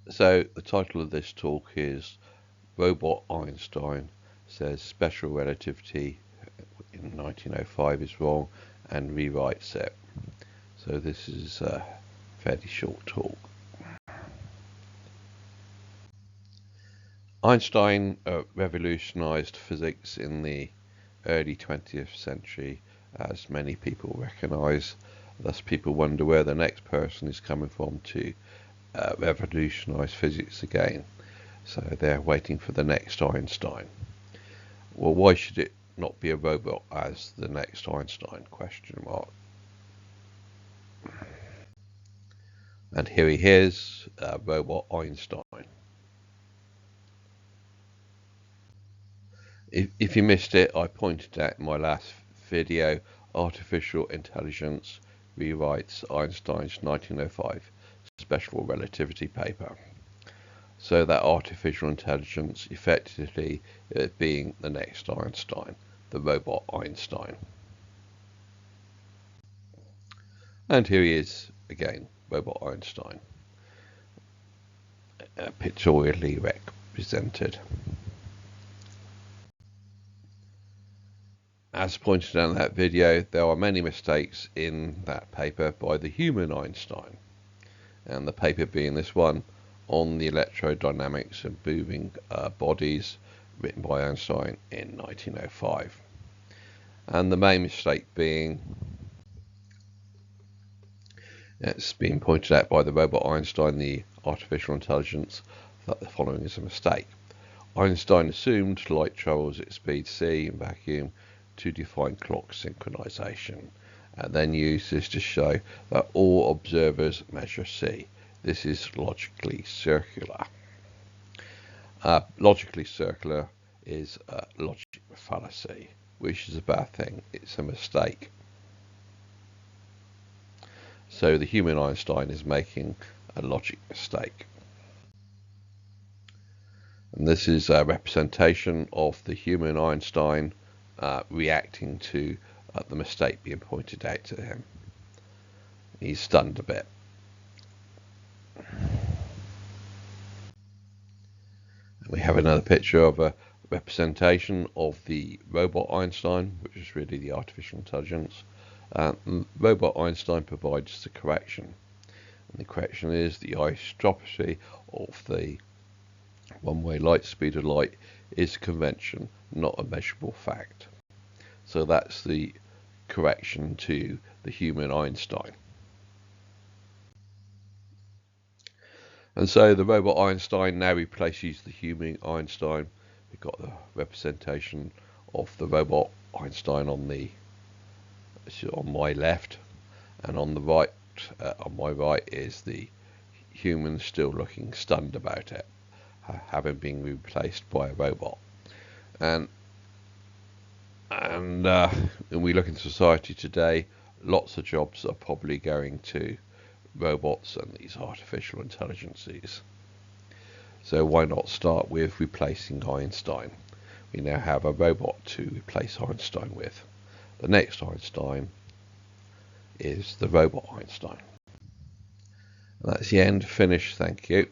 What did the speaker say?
So the title of this talk is Robot Einstein says special relativity in 1905 is wrong and rewrites it. So this is a fairly short talk. Einstein revolutionized physics in the early 20th century, as many people recognize. Thus people wonder where the next person is coming from to revolutionize physics again. So they're waiting for the next Einstein. Well, why should it not be a robot as the next Einstein? Question mark. And here he is, robot Einstein. If you missed it, I pointed out in my last video, artificial intelligence rewrites Einstein's 1905 Special Relativity paper. So that artificial intelligence effectively being the next Einstein, the robot Einstein. And here he is again, robot Einstein, pictorially represented. As pointed out in that video, there are many mistakes in that paper by the human Einstein, and the paper being this one on the electrodynamics of moving bodies, written by Einstein in 1905. And the main mistake being, it's been pointed out by the robot Einstein, the artificial intelligence, that the following is a mistake. Einstein assumed light travels at speed c in vacuum to define clock synchronization, and then used this to show that all observers measure c. This is logically circular. Logically circular is a logic fallacy, which is a bad thing. It's a mistake. So the human Einstein is making a logic mistake. And this is a representation of the human Einstein reacting to the mistake being pointed out to him. He's stunned a bit. We have another picture of a representation of the robot Einstein, which is really the artificial intelligence. Robot Einstein provides the correction, and the correction is the isotropy of the one-way light speed of light is a convention, not a measurable fact. So that's the correction to the human Einstein. And so the robot Einstein now replaces the human Einstein. We've got the representation of the robot Einstein on my left, and on the right, on my right, is the human still looking stunned about it, having been replaced by a robot. And when we look in society today, lots of jobs are probably going to robots and these artificial intelligences. So why not start with replacing Einstein? We now have a robot to replace Einstein with. The next Einstein is the robot Einstein. And that's the end. Finish. Thank you.